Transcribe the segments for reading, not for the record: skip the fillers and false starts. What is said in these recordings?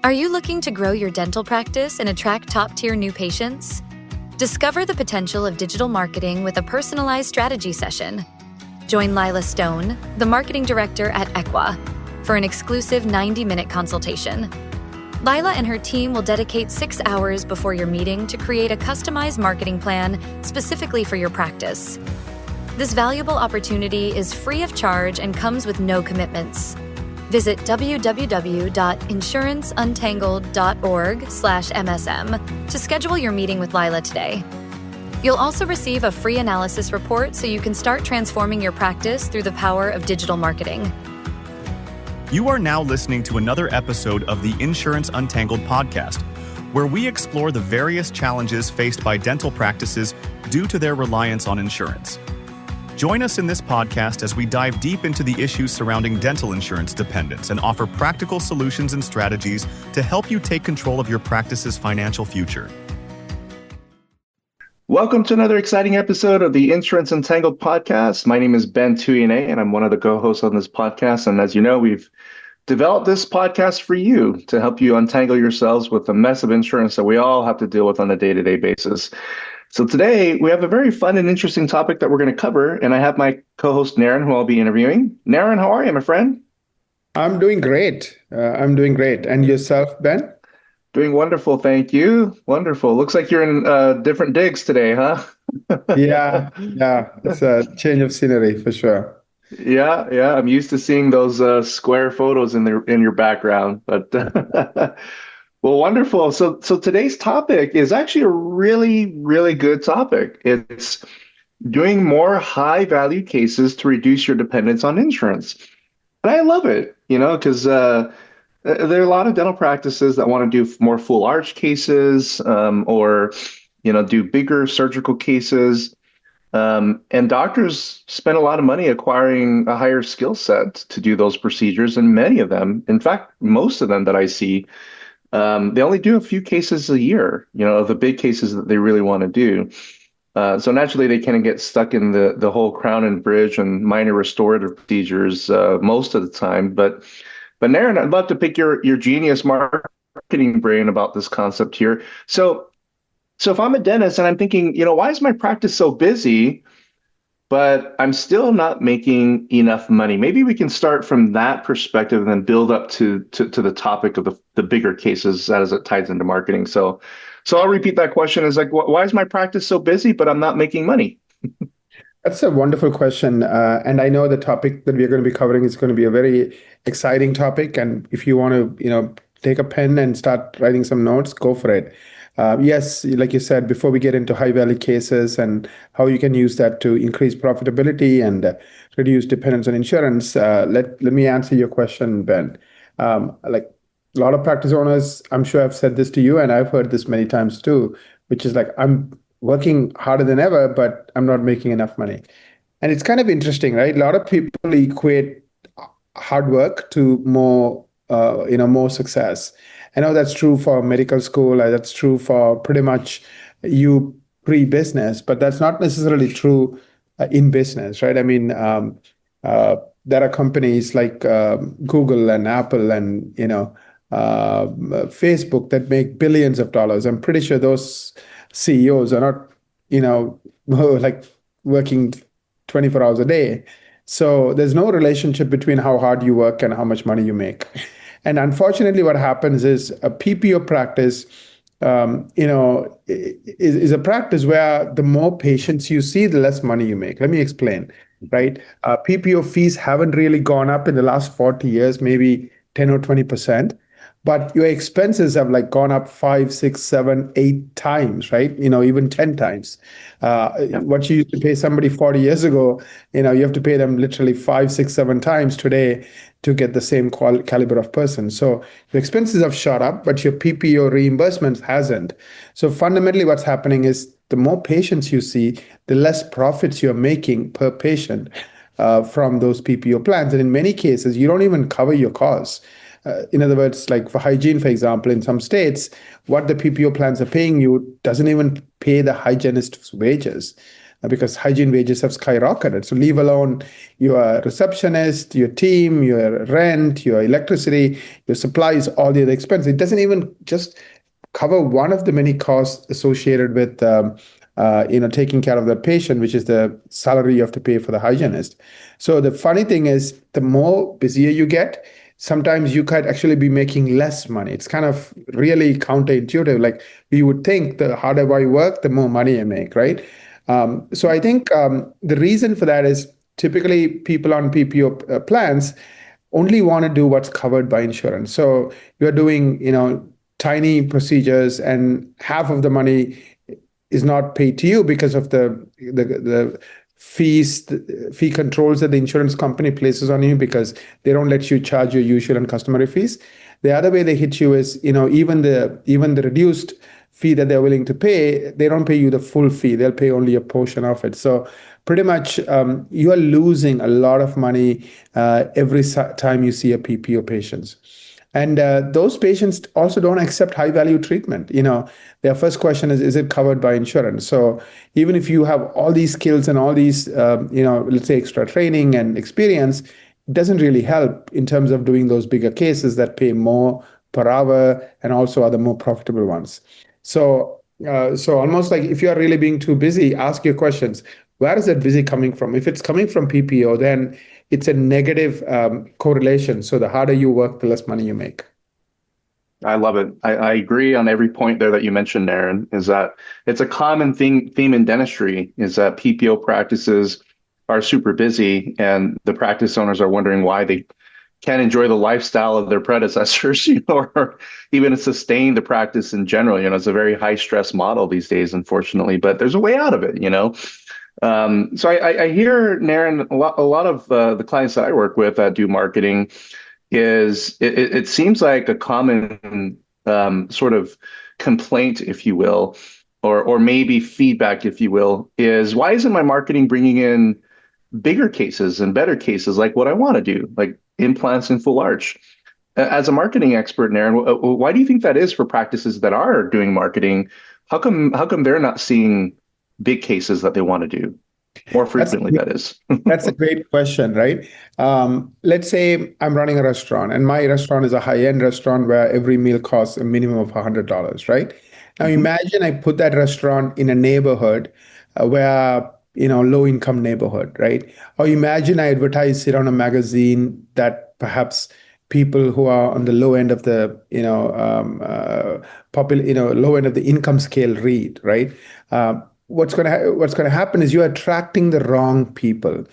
Are you looking to grow your dental practice and attract top-tier new patients? Discover the potential of digital marketing with a personalized strategy session. Join Lila Stone, the marketing director at Equa, for an exclusive 90-minute consultation. Lila and her team will dedicate 6 hours before your meeting to create a customized marketing plan specifically for your practice. This valuable opportunity is free of charge and comes with no commitments. Visit www.insuranceuntangledorg/MSM to schedule your meeting with Lila today. You'll also receive a free analysis report so you can start transforming your practice through the power of digital marketing. You are now listening to another episode of the Insurance Untangled podcast, where we explore the various challenges faced by dental practices due to their reliance on insurance. Join us in this podcast as we dive deep into the issues surrounding dental insurance dependence and offer practical solutions and strategies to help you take control of your practice's financial future. Welcome to another exciting episode of the Insurance Untangled podcast. My name is Ben Tuinei, and I'm one of the co-hosts on this podcast. And as you know, we've developed this podcast for you to help you untangle yourselves with the mess of insurance that we all have to deal with on a day-to-day basis. So today, we have a very fun and interesting topic that we're going to cover, and I have my co-host, Naren, who I'll be interviewing. Naren, how are you, my friend? I'm doing great. And yourself, Ben? Doing wonderful, thank you. Wonderful. Looks like you're in different digs today, huh? Yeah. It's a change of scenery for sure. Yeah. I'm used to seeing those square photos in your background, but well, wonderful. So today's topic is actually a really, really good topic. It's doing more high-value cases to reduce your dependence on insurance. And I love it, because there are a lot of dental practices that want to do more full arch cases, or do bigger surgical cases. And doctors spend a lot of money acquiring a higher skill set to do those procedures. And many of them, in fact, most of them that I see, they only do a few cases a year, of the big cases that they really want to do. So naturally, they kind of get stuck in the whole crown and bridge and minor restorative procedures most of the time. But Naren, I'd love to pick your genius marketing brain about this concept here. So if I'm a dentist and I'm thinking, why is my practice so busy, but I'm still not making enough money? Maybe we can start from that perspective and then build up to the topic of the bigger cases as it ties into marketing. So I'll repeat that question. Is like, why is my practice so busy, but I'm not making money? That's a wonderful question. And I know the topic that we're going to be covering is going to be a very exciting topic. And if you want to, take a pen and start writing some notes, go for it. Yes, like you said, before we get into high-value cases and how you can use that to increase profitability and reduce dependence on insurance, let me answer your question, Ben. Like a lot of practice owners, I'm sure I've said this to you, and I've heard this many times too, which is like, I'm working harder than ever, but I'm not making enough money. And it's kind of interesting, right? A lot of people equate hard work to more success. I know that's true for medical school. That's true for pretty much you pre-business, but that's not necessarily true in business, right? I mean, there are companies like Google and Apple and Facebook that make billions of dollars. I'm pretty sure those CEOs are not, like working 24 hours a day. So there's no relationship between how hard you work and how much money you make. And unfortunately, what happens is a PPO practice, is a practice where the more patients you see, the less money you make. Let me explain, right? PPO fees haven't really gone up in the last 40 years, maybe 10 or 20%. But your expenses have like gone up 5, 6, 7, 8 times, right? Even 10 times. What you used to pay somebody 40 years ago, you have to pay them literally 5, 6, 7 times today to get the same caliber of person. So your expenses have shot up, but your PPO reimbursements hasn't. So fundamentally what's happening is the more patients you see, the less profits you're making per patient from those PPO plans. And in many cases, you don't even cover your costs. In other words, like for hygiene, for example, in some states, what the PPO plans are paying you doesn't even pay the hygienist's wages. because hygiene wages have skyrocketed. So leave alone your receptionist, your team, your rent, your electricity, your supplies, all the other expenses. It doesn't even just cover one of the many costs associated with taking care of the patient, which is the salary you have to pay for the hygienist. So the funny thing is, the more busier you get, sometimes you could actually be making less money. It's kind of really counterintuitive. Like, we would think the harder I work, the more money I make, right? So I think the reason for that is typically people on PPO plans only want to do what's covered by insurance. So you're doing, tiny procedures, and half of the money is not paid to you because of the fee controls that the insurance company places on you, because they don't let you charge your usual and customary fees. The other way they hit you is, even the reduced fee that they're willing to pay, they don't pay you the full fee. They'll pay only a portion of it. So pretty much you are losing a lot of money every time you see a PPO patient. And those patients also don't accept high value treatment. Their first question is it covered by insurance? So even if you have all these skills and all these, let's say extra training and experience, it doesn't really help in terms of doing those bigger cases that pay more per hour and also are the more profitable ones. So almost like, if you are really being too busy, ask your questions. Where is that busy coming from? If it's coming from PPO, then it's a negative correlation. So the harder you work, the less money you make. I love it. I agree on every point there that you mentioned, Naren, is that it's a common theme in dentistry, is that PPO practices are super busy, and the practice owners are wondering why they can't enjoy the lifestyle of their predecessors, or even sustain the practice in general. It's a very high stress model these days, unfortunately, but there's a way out of it, So I hear, Naren, a lot of the clients that I work with that do marketing, is it seems like a common sort of complaint, if you will, or maybe feedback, if you will, is, why isn't my marketing bringing in bigger cases and better cases, like what I want to do, like implants and full arch? As a marketing expert, Naren, why do you think that is for practices that are doing marketing? How come they're not seeing big cases that they want to do more frequently? That is. That's a great question, right? Let's say I'm running a restaurant, and my restaurant is a high-end restaurant where every meal costs a minimum of $100, right? Now imagine I put that restaurant in a neighborhood where, low-income neighborhood, right? Or imagine I advertise it on a magazine that perhaps people who are on the low end of the, low end of the income scale read, right? What's going to happen is you're attracting the wrong people.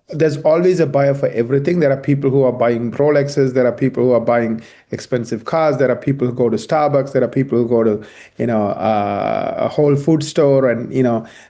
There's always a buyer for everything. There are people who are buying Rolexes. There are people who are buying expensive cars. There are people who go to Starbucks. There are people who go to, a Whole Food store. And,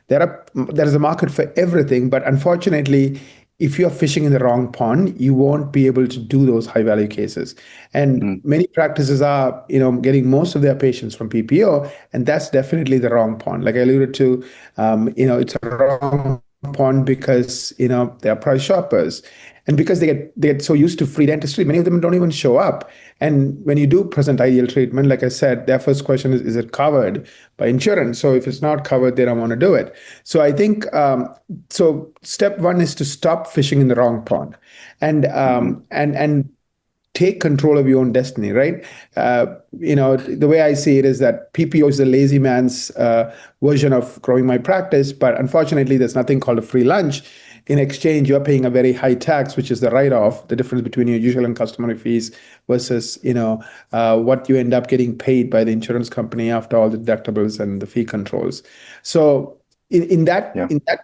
there is a market for everything. But unfortunately, if you're fishing in the wrong pond, you won't be able to do those high value cases. And many practices are, getting most of their patients from PPO, and that's definitely the wrong pond. Like I alluded to, it's a wrong pond because, they are price shoppers. And because they get so used to free dentistry, many of them don't even show up. And when you do present ideal treatment, like I said, their first question is it covered by insurance? So if it's not covered, they don't want to do it. So I think, so step one is to stop fishing in the wrong pond, and take control of your own destiny, right? The way I see it is that PPO is the lazy man's version of growing my practice, but unfortunately, there's nothing called a free lunch. In exchange, you're paying a very high tax, which is the write-off, the difference between your usual and customary fees versus, what you end up getting paid by the insurance company after all the deductibles and the fee controls. So in that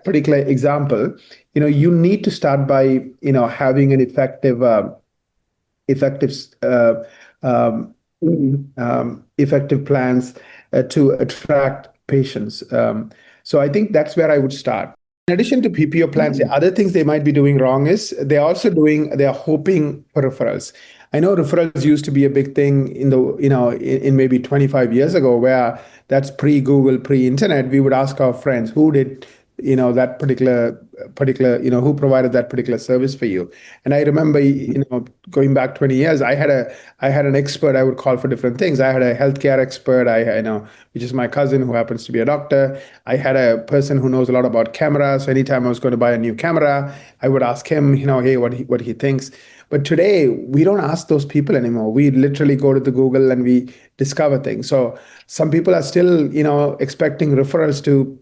particular example, you need to start by, having an effective plans to attract patients. So I think that's where I would start. In addition to PPO plans, the other things they might be doing wrong is they're hoping for referrals. I know referrals used to be a big thing in maybe 25 years ago, where that's pre-Google, pre-internet. We would ask our friends who did, that particular particular, who provided that particular service for you. And I remember, going back 20 years, I had an expert I would call for different things. I had a healthcare expert, which is my cousin who happens to be a doctor. I had a person who knows a lot about cameras. So anytime I was going to buy a new camera, I would ask him, hey, what he thinks. But today, we don't ask those people anymore. We literally go to the Google and we discover things. So some people are still, expecting referrals to,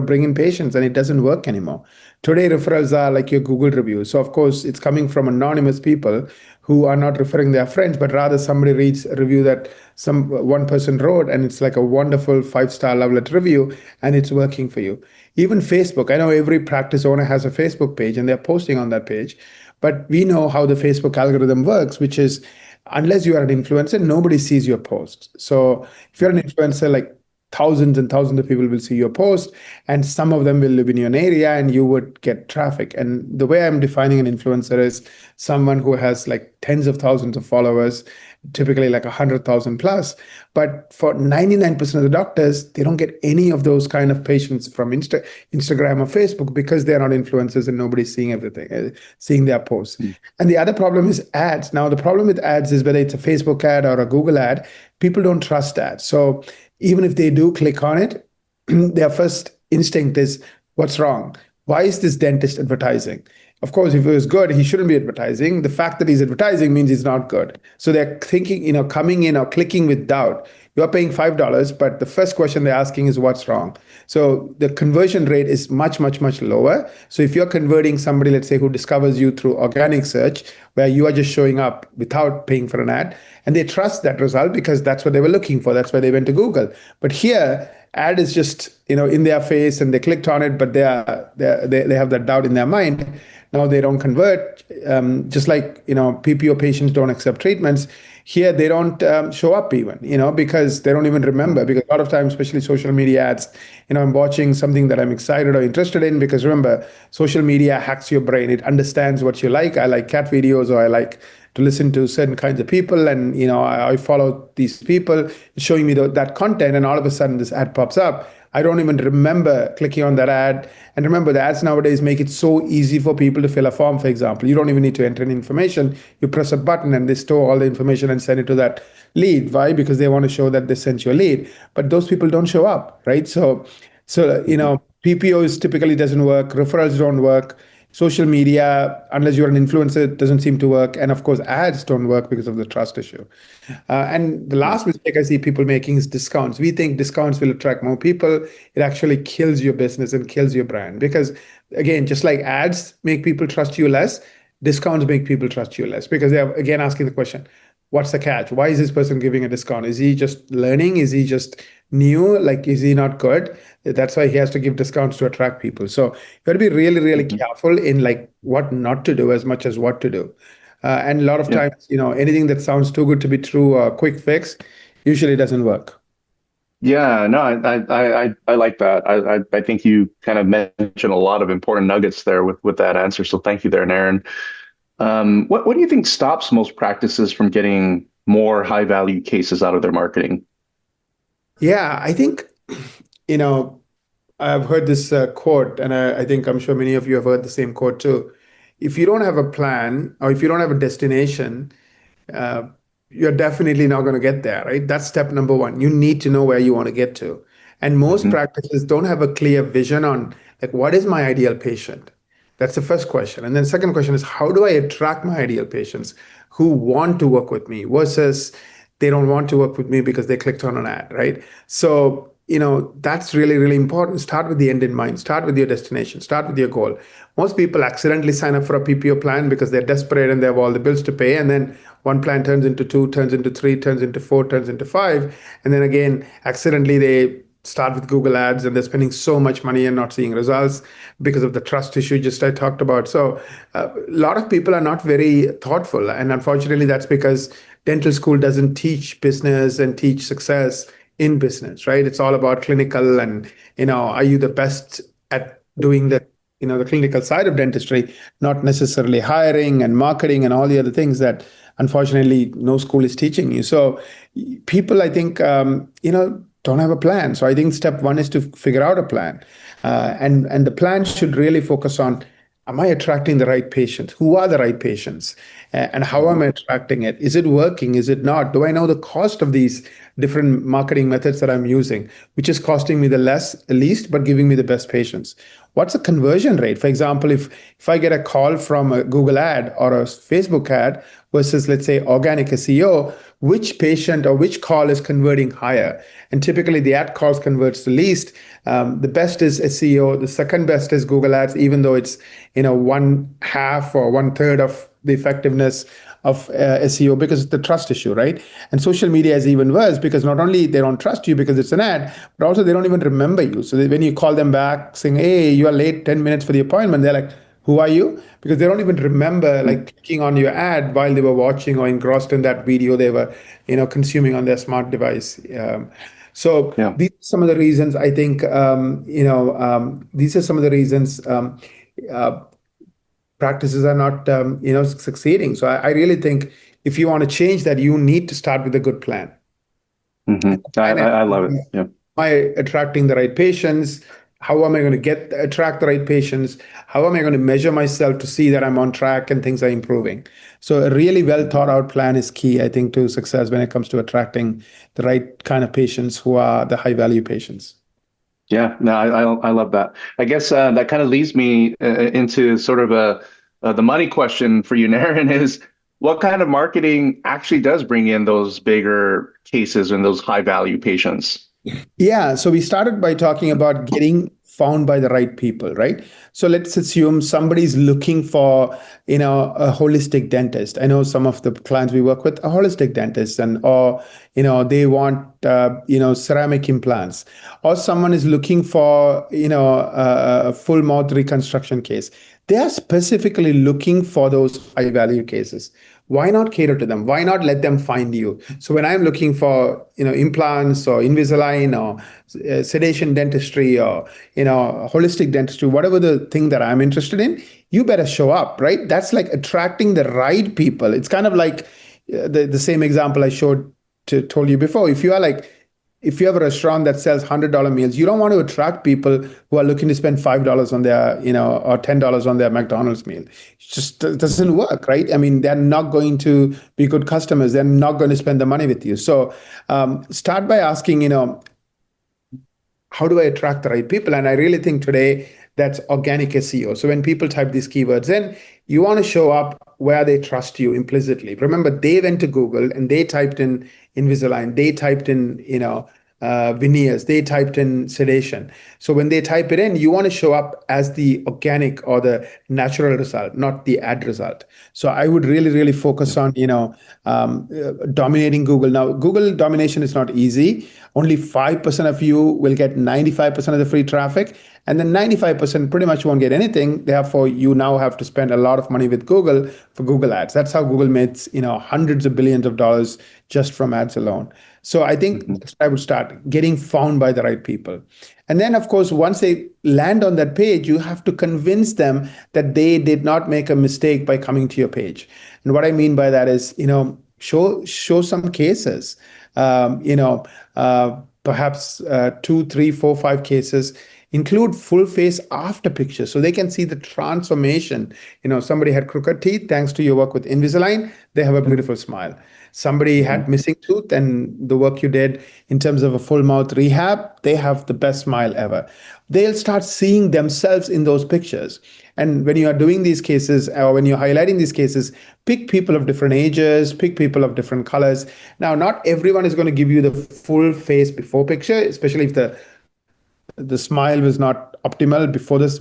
bring in patients, and it doesn't work anymore. Today, referrals are like your Google reviews. So of course, it's coming from anonymous people who are not referring their friends, but rather somebody reads a review that one person wrote, and it's like a wonderful 5-star love letter review, and it's working for you. Even Facebook, I know every practice owner has a Facebook page, and they're posting on that page. But we know how the Facebook algorithm works, which is unless you are an influencer, nobody sees your posts. So if you're an influencer, like thousands and thousands of people will see your post, and some of them will live in your area, and you would get traffic. And the way I'm defining an influencer is someone who has like tens of thousands of followers, typically like 100,000 plus. But for 99% of the doctors, they don't get any of those kind of patients from Instagram or Facebook, because they're not influencers and nobody's seeing everything, seeing their posts. And the other problem is ads. Now, the problem with ads is whether it's a Facebook ad or a Google ad, people don't trust ads. So even if they do click on it, their first instinct is, what's wrong? Why is this dentist advertising? Of course, if it was good, he shouldn't be advertising. The fact that he's advertising means he's not good. So they're thinking, coming in or clicking with doubt. You're paying $5, but the first question they're asking is, what's wrong? So the conversion rate is much, much, much lower. So if you're converting somebody, let's say, who discovers you through organic search, where you are just showing up without paying for an ad, and they trust that result because that's what they were looking for. That's why they went to Google. But here, ad is just, in their face, and they clicked on it, but they have that doubt in their mind. Now they don't convert, just like, PPO patients don't accept treatments. Here, they don't show up even, because they don't even remember. Because a lot of times, especially social media ads, I'm watching something that I'm excited or interested in, because remember, social media hacks your brain. It understands what you like. I like cat videos, or I like to listen to certain kinds of people, and I follow these people. It's showing me that content, and all of a sudden this ad pops up. I don't even remember clicking on that ad. And remember, the ads nowadays make it so easy for people to fill a form, for example. You don't even need to enter in information. You press a button and they store all the information and send it to that lead. Why? Because they want to show that they sent you a lead. But those people don't show up, right? So PPOs typically doesn't work. Referrals don't work. Social media, unless you're an influencer, doesn't seem to work. And of course, ads don't work because of the trust issue. And the last mistake I see people making is discounts. We think discounts will attract more people. It actually kills your business and kills your brand. Because again, just like ads make people trust you less, discounts make people trust you less, because they're again asking the question, what's the catch? Why is this person giving a discount? Is he just learning? Is he just new? Like, is he not good? That's why he has to give discounts to attract people. So you got to be really, really careful in like what not to do as much as what to do. And a lot of times, anything that sounds too good to be true or quick fix usually doesn't work. Yeah, no, I like that. I think you kind of mentioned a lot of important nuggets there with that answer. So thank you there, Naren. What do you think stops most practices from getting more high value cases out of their marketing? Yeah, I think, I've heard this quote, and I'm sure many of you have heard the same quote too. If you don't have a plan, or if you don't have a destination, you're definitely not going to get there, right? That's step number one. You need to know where you want to get to. And most practices don't have a clear vision on, like, what is my ideal patient? That's the first question. And then second question is, how do I attract my ideal patients who want to work with me versus they don't want to work with me because they clicked on an ad, right? So, that's really, really important. Start with the end in mind. Start with your destination. Start with your goal. Most people accidentally sign up for a PPO plan because they're desperate and they have all the bills to pay. And then one plan turns into 2, turns into 3, turns into 4, turns into 5. And then again, accidentally they start with Google ads and they're spending so much money and not seeing results because of the trust issue just I talked about. So a lot of people are not very thoughtful. And unfortunately, that's because dental school doesn't teach business and teach success in business, right? It's all about clinical and, are you the best at doing the clinical side of dentistry, not necessarily hiring and marketing and all the other things that unfortunately no school is teaching you. So people, I think, don't have a plan. So I think step one is to figure out a plan. And the plan should really focus on, am I attracting the right patients? Who are the right patients? And how am I attracting it? Is it working? Is it not? Do I know the cost of these different marketing methods that I'm using, which is costing me the least, but giving me the best patients? What's the conversion rate? For example, if I get a call from a Google ad or a Facebook ad versus, let's say, organic SEO, which patient or which call is converting higher? And typically the ad calls converts the least. The best is SEO. The second best is Google ads, even though it's, one half or one third of the effectiveness of SEO, because it's the trust issue, right? And social media is even worse, because not only they don't trust you because it's an ad, but also they don't even remember you. So when you call them back saying, hey, you are late 10 minutes for the appointment, they're like, who are you? Because they don't even remember like clicking on your ad while they were watching or engrossed in that video they were, consuming on their smart device. So Yeah. these are some of the reasons I think, these are some of the reasons practices are not, succeeding. So I really think if you want to change that, you need to start with a good plan. I love it. Yeah. Am I attracting the right patients? How am I going to attract the right patients? How am I going to measure myself to see that I'm on track and things are improving? So a really well thought out plan is key, I think, to success when it comes to attracting the right kind of patients who are the high value patients. Yeah, no, I love that. I guess that kind of leads me into sort of the money question for you, Naren, is what kind of marketing actually does bring in those bigger cases and those high value patients? Yeah, so we started by talking about getting found by the right people, right? So let's assume somebody's looking for, a holistic dentist. I know some of the clients we work with are holistic dentists, or they want, ceramic implants, or someone is looking for, a full mouth reconstruction case. They are specifically looking for those high value cases. Why not cater to them? Why not let them find you? So when I'm looking for, implants or Invisalign or sedation dentistry or, holistic dentistry, whatever the thing that I'm interested in, you better show up, right? That's like attracting the right people. It's kind of like the same example I told you before. If you have a restaurant that sells $100 meals, you don't want to attract people who are looking to spend $5 on their, or $10 on their McDonald's meal. It just doesn't work, right? I mean, they're not going to be good customers. They're not going to spend the money with you. So start by asking, how do I attract the right people? And I really think today that's organic SEO. So when people type these keywords in, you want to show up where they trust you implicitly. Remember, they went to Google and they typed in Invisalign, they typed in, veneers, they typed in sedation. So when they type it in, you want to show up as the organic or the natural result, not the ad result. So I would really, really focus on, dominating Google. Now, Google domination is not easy. Only 5% of you will get 95% of the free traffic, and then 95% pretty much won't get anything. Therefore, you now have to spend a lot of money with Google for Google ads. That's how Google makes, hundreds of billions of dollars just from ads alone. So I think I would start getting found by the right people. And then, of course, once they land on that page, you have to convince them that they did not make a mistake by coming to your page. And what I mean by that is, show some cases, perhaps 2, 3, 4, 5 cases. Include full face after pictures so they can see the transformation. Somebody had crooked teeth. Thanks to your work with Invisalign, they have a beautiful smile. Somebody had missing tooth, and the work you did in terms of a full mouth rehab, they have the best smile ever. They'll start seeing themselves in those pictures. And when you are doing these cases, or when you're highlighting these cases, pick people of different ages, pick people of different colors. Now, not everyone is going to give you the full face before picture, especially if the smile was not optimal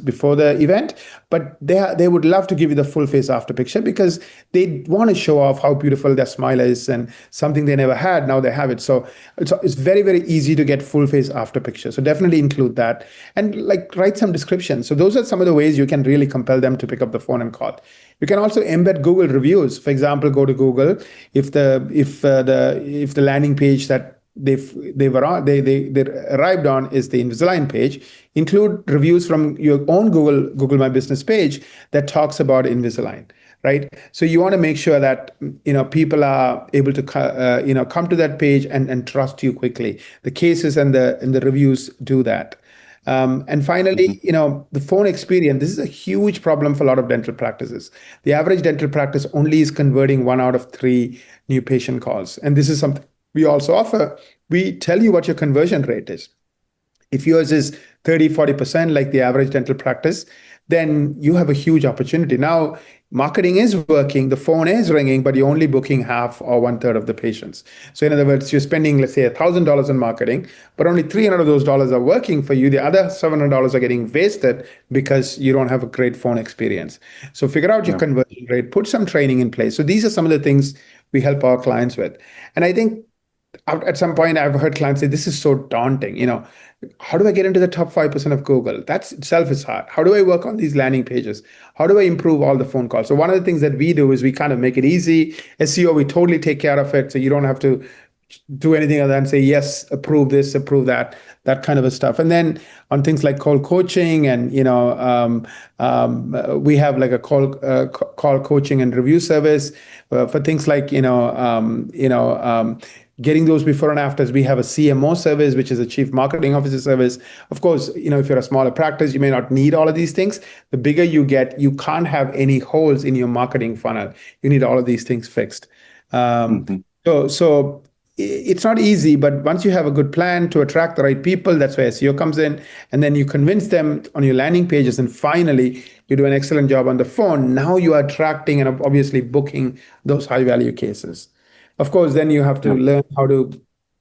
before the event, but they would love to give you the full face after picture because they want to show off how beautiful their smile is and something they never had, now they have it. So it's very, very easy to get full face after picture. So definitely include that, and write some description. So those are some of the ways you can really compel them to pick up the phone and call. You can also embed Google reviews. For example, go to Google. If the landing page that they arrived on is the Invisalign page, include reviews from your own Google My Business page that talks about Invisalign. right? So you want to make sure that people are able to come to that page and trust you quickly. The cases and the reviews do that. And finally, the phone experience. This is a huge problem for a lot of dental practices. The average dental practice only is converting 1 out of 3 new patient calls, and this is something we also offer. We tell you what your conversion rate is. If yours is 30-40% like the average dental practice, then you have a huge opportunity. Now, marketing is working, the phone is ringing, but you're only booking half or 1/3 of the patients. So in other words, you're spending, let's say, $1,000 in marketing, but only 300 of those dollars are working for you. The other $700 are getting wasted because you don't have a great phone experience. So figure out your conversion rate, put some training in place. So these are some of the things we help our clients with. And I think at some point I've heard clients say, this is so daunting. How do I get into the top 5% of Google? That itself is hard. How do I work on these landing pages? How do I improve all the phone calls? So one of the things that we do is we kind of make it easy. SEO, we totally take care of it. So you don't have to do anything other than say, yes, approve this, approve that kind of a stuff. And then on things like call coaching and, we have like a call coaching and review service for things like, getting those before and afters. We have a CMO service, which is a chief marketing officer service. Of course, if you're a smaller practice, you may not need all of these things. The bigger you get, you can't have any holes in your marketing funnel. You need all of these things fixed. So it's not easy, but once you have a good plan to attract the right people, that's where SEO comes in. And then you convince them on your landing pages. And finally, you do an excellent job on the phone. Now you are attracting and obviously booking those high value cases. Of course, then you have to learn how to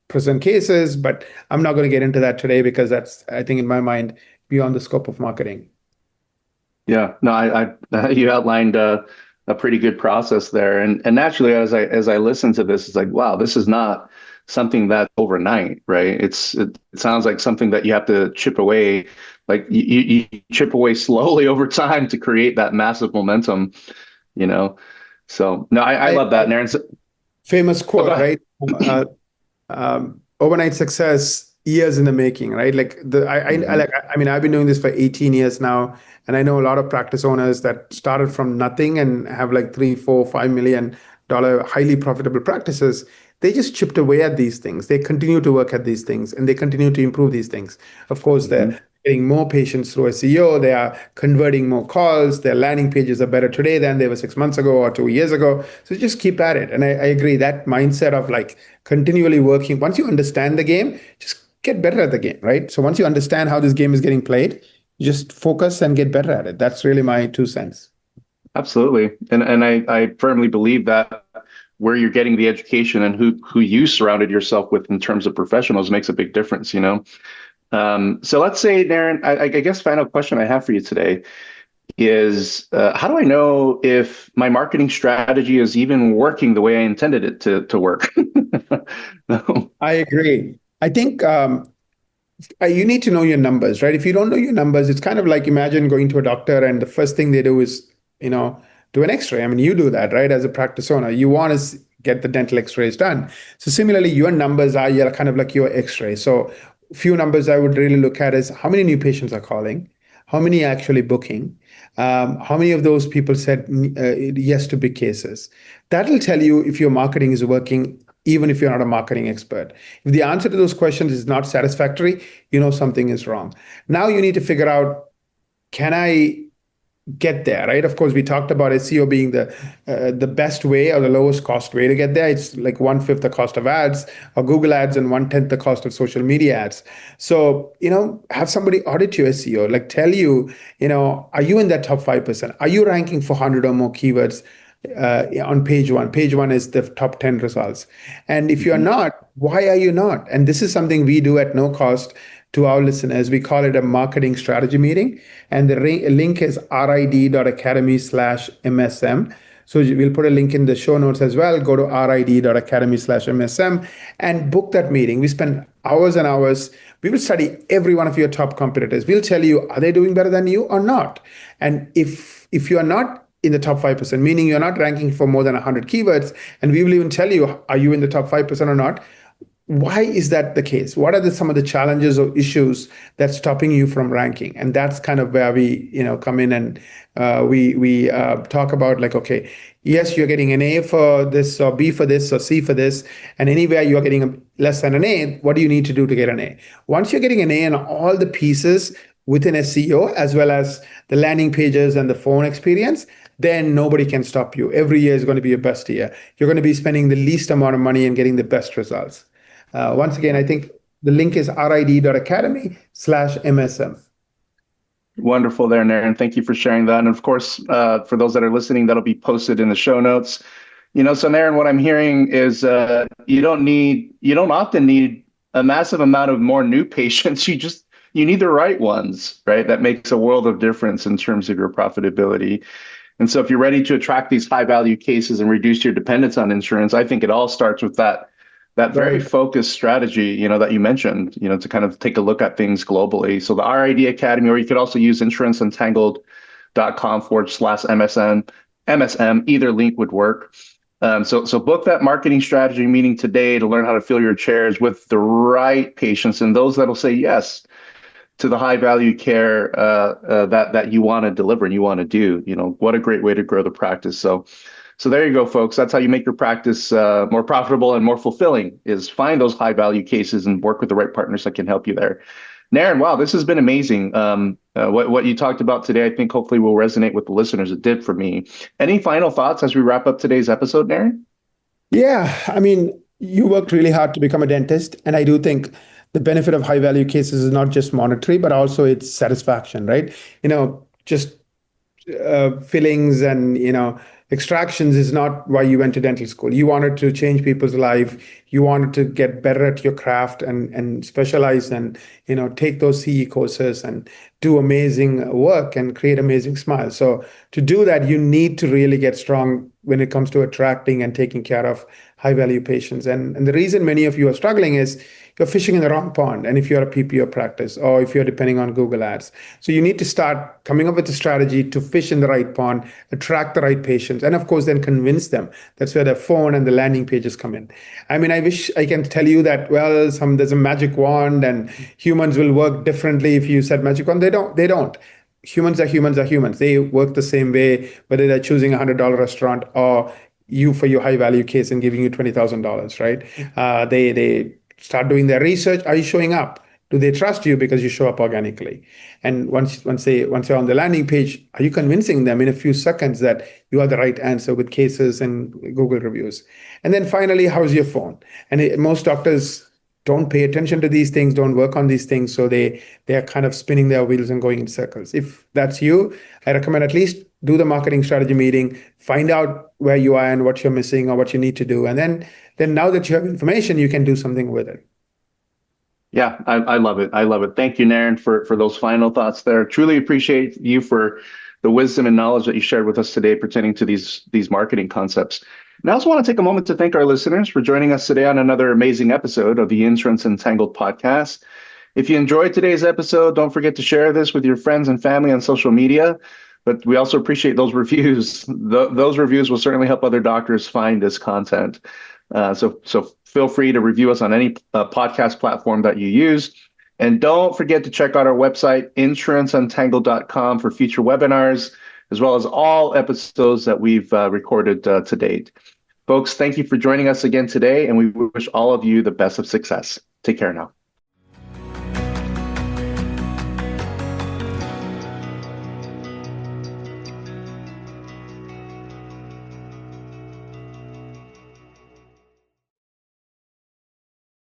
present cases, but I'm not going to get into that today because that's, I think, in my mind, beyond the scope of marketing. Yeah, no, I you outlined a pretty good process there, and naturally, as I listen to this, it's like, wow, this is not something that's overnight, right? It sounds like something that you have to chip away, like you chip away slowly over time to create that massive momentum, So no, I love that, Naren. Famous quote, right? Overnight success, years in the making, right? Like I've been doing this for 18 years now, and I know a lot of practice owners that started from nothing and have like $3, $4, $5 million highly profitable practices. They just chipped away at these things. They continue to work at these things, and they continue to improve these things. Of course, they're getting more patients through SEO. They are converting more calls. Their landing pages are better today than they were 6 months ago or 2 years ago. So just keep at it. And I agree, that mindset of like continually working. Once you understand the game, just get better at the game, right? So once you understand how this game is getting played, just focus and get better at it. That's really my 2 cents. Absolutely. And I firmly believe that where you're getting the education and who you surrounded yourself with in terms of professionals makes a big difference, So let's say, Naren, I guess final question I have for you today is, how do I know if my marketing strategy is even working the way I intended it to work? No. I agree. I think you need to know your numbers, right? If you don't know your numbers, it's kind of like, imagine going to a doctor and the first thing they do is, do an x-ray. I mean, you do that, right? As a practice owner, you want to get the dental x-rays done. So similarly, your numbers are kind of like your x-ray. So few numbers I would really look at is how many new patients are calling, how many are actually booking, how many of those people said yes to big cases. That'll tell you if your marketing is working, even if you're not a marketing expert. If the answer to those questions is not satisfactory, something is wrong. Now you need to figure out, can I get there, right? Of course, we talked about SEO being the best way or the lowest cost way to get there. It's like 1/5 the cost of ads or Google ads and 1/10 the cost of social media ads. So, have somebody audit your SEO, like tell you, are you in that top 5%? Are you ranking for 100 or more keywords on page 1? Page 1 is the top 10 results. And if you're not, why are you not? And this is something we do at no cost to our listeners. We call it a marketing strategy meeting. And the link is rid.academy/MSM. So we'll put a link in the show notes as well. Go to rid.academy/MSM and book that meeting. We spend hours and hours. We will study every one of your top competitors. We'll tell you, are they doing better than you or not? And if you are not in the top 5%, meaning you're not ranking for more than 100 keywords, and we will even tell you, are you in the top 5% or not? why is that the case? What are some of the challenges or issues that's stopping you from ranking? And that's kind of where we, come in, and we talk about, like, okay, yes, you're getting an A for this, or B for this, or C for this, and anywhere you're getting less than an A, what do you need to do to get an A? Once you're getting an A in all the pieces within SEO, as well as the landing pages and the phone experience, then nobody can stop you. Every year is going to be your best year. You're going to be spending the least amount of money and getting the best results. Once again, I think the link is rid.academy/MSM. Wonderful there, Naren. Thank you for sharing that. And of course, for those that are listening, that'll be posted in the show notes. So Naren, what I'm hearing is you don't often need a massive amount of more new patients. You need the right ones, right? That makes a world of difference in terms of your profitability. And so if you're ready to attract these high value cases and reduce your dependence on insurance, I think it all starts with that very focused strategy, that you mentioned, to kind of take a look at things globally. So the RID Academy, or you could also use insuranceuntangled.com/MSM, either link would work. So book that marketing strategy meeting today to learn how to fill your chairs with the right patients and those that'll say yes to the high value care that you want to deliver and you want to do. What a great way to grow the practice. So there you go, folks. That's how you make your practice more profitable and more fulfilling, is find those high value cases and work with the right partners that can help you there. Naren, wow, this has been amazing. What you talked about today, I think hopefully will resonate with the listeners. It did for me. Any final thoughts as we wrap up today's episode, Naren? Yeah, I mean, you worked really hard to become a dentist, and I do think the benefit of high value cases is not just monetary, but also its satisfaction, right? Just fillings and extractions is not why you went to dental school. You wanted to change people's life. You wanted to get better at your craft and specialize and take those CE courses and do amazing work and create amazing smiles. So to do that, you need to really get strong when it comes to attracting and taking care of high value patients. And the reason many of you are struggling is you're fishing in the wrong pond. And if you're a PPO practice, or if you're depending on Google Ads. So you need to start coming up with a strategy to fish in the right pond, attract the right patients, and of course, then convince them. That's where the phone and the landing pages come in. I mean, I wish I can tell you that, well, there's a magic wand and humans will work differently if you said magic wand. They don't. Humans are humans. They work the same way, whether they're choosing $100 restaurant or you for your high value case and giving you $20,000, right? They start doing their research. Are you showing up? Do they trust you because you show up organically? And once you're on the landing page, are you convincing them in a few seconds that you are the right answer with cases and Google reviews? And then finally, how's your phone? And most doctors don't pay attention to these things, don't work on these things, so they are kind of spinning their wheels and going in circles. If that's you, I recommend at least do the marketing strategy meeting, find out where you are and what you're missing or what you need to do, and then now that you have information, you can do something with it. Yeah, I love it. I love it. Thank you, Naren, for those final thoughts there. Truly appreciate you for the wisdom and knowledge that you shared with us today pertaining to these marketing concepts. And I also want to take a moment to thank our listeners for joining us today on another amazing episode of the Insurance Untangled podcast. If you enjoyed today's episode, don't forget to share this with your friends and family on social media. But we also appreciate those reviews. Those reviews will certainly help other doctors find this content. So feel free to review us on any podcast platform that you use. And don't forget to check out our website, insuranceuntangled.com, for future webinars, as well as all episodes that we've recorded to date. Folks, thank you for joining us again today, and we wish all of you the best of success. Take care now.